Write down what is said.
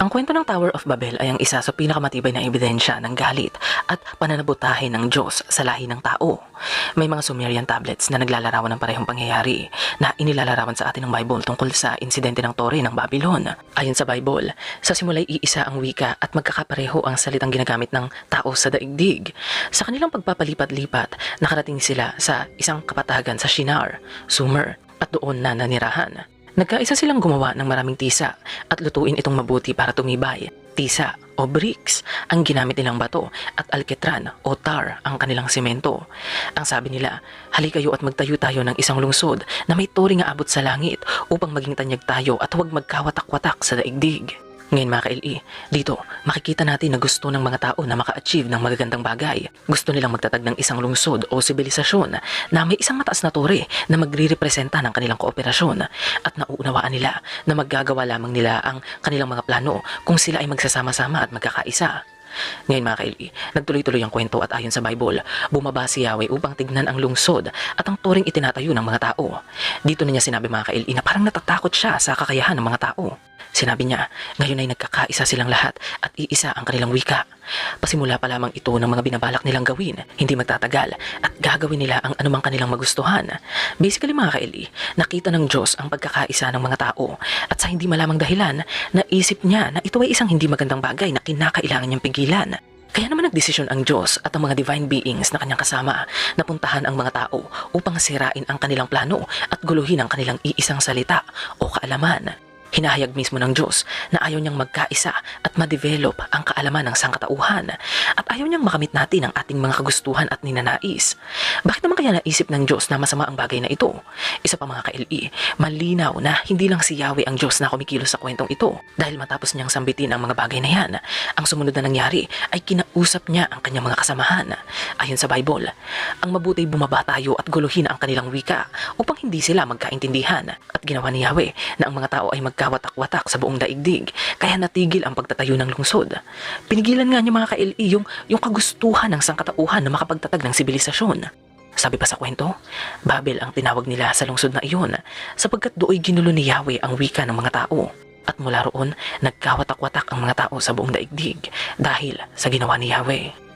Ang kwento ng Tower of Babel ay ang isa sa pinakamatibay na ebidensya ng galit at pananabutahe ng Diyos sa lahi ng tao. May mga Sumerian tablets na naglalarawan ng parehong pangyayari na inilalarawan sa atin ng Bible tungkol sa insidente ng Tore ng Babylon. Ayon sa Bible, sa simula'y iisa ang wika at magkakapareho ang salitang ginagamit ng tao sa daigdig. Sa kanilang pagpapalipat-lipat, nakarating sila sa isang kapatagan sa Shinar, Sumer, at doon na nanirahan. Nagkaisa silang gumawa ng maraming tisa at lutuin itong mabuti para tumibay. Tisa o bricks ang ginamit nilang bato at alketran o tar ang kanilang semento. Ang sabi nila, halika kayo at magtayo tayo ng isang lungsod na may tore nga abot sa langit upang maging tanyag tayo at huwag magkawatak-watak sa daigdig. Ngayon mga ka-LE, dito makikita natin na gusto ng mga tao na maka-achieve ng magagandang bagay. Gusto nilang magtatag ng isang lungsod o sibilisasyon na may isang mataas na tore na magre-representa ng kanilang kooperasyon at nauunawaan nila na maggagawa lamang nila ang kanilang mga plano kung sila ay magsasama-sama at magkakaisa. Ngayon mga ka-LE, nagtuloy-tuloy ang kwento at ayon sa Bible, bumaba si Yahweh upang tignan ang lungsod at ang turing itinatayo ng mga tao. Dito na niya sinabi mga ka-LE na parang natatakot siya sa kakayahan ng mga tao. Sinabi niya, ngayon ay nagkakaisa silang lahat at iisa ang kanilang wika. Pasimula pa lamang ito ng mga binabalak nilang gawin, hindi magtatagal at gagawin nila ang anumang kanilang magustuhan. Basically mga ka-LE, nakita ng Diyos ang pagkakaisa ng mga tao at sa hindi malamang dahilan, naisip niya na ito ay isang hindi magandang bagay na kinakailangan niyang pigilan. Kaya naman nagdesisyon ang Diyos at ang mga divine beings na kanyang kasama na puntahan ang mga tao upang sirain ang kanilang plano at guluhin ang kanilang iisang salita o kaalaman. Hinahayag mismo ng Diyos na ayaw niyang magkaisa at ma-develop ang kaalaman ng sangkatauhan at ayaw niyang makamit natin ang ating mga kagustuhan at ninanais. Bakit naman kaya naisip ng Diyos na masama ang bagay na ito? Isa pa mga ka-LE, malinaw na hindi lang si Yahweh ang Diyos na kumikilos sa kwentong ito dahil matapos niyang sambitin ang mga bagay na yan, ang sumunod na nangyari ay kinausap niya ang kanyang mga kasamahan. Ayon sa Bible, ang mabuti bumaba tayo at guluhin ang kanilang wika upang hindi sila magkaintindihan at ginawa ni Yahweh na ang mga tao ay magkawatak-watak sa buong daigdig kaya natigil ang pagtatayo ng lungsod. Pinigilan nga niya mga ka-LE yung kagustuhan ng sangkatauhan na makapagtatag ng sibilisasyon. Sabi pa sa kwento, Babel ang tinawag nila sa lungsod na iyon sapagkat dooy ginulo ni Yahweh ang wika ng mga tao at mula roon nagkawatak-watak ang mga tao sa buong daigdig dahil sa ginawa ni Yahweh.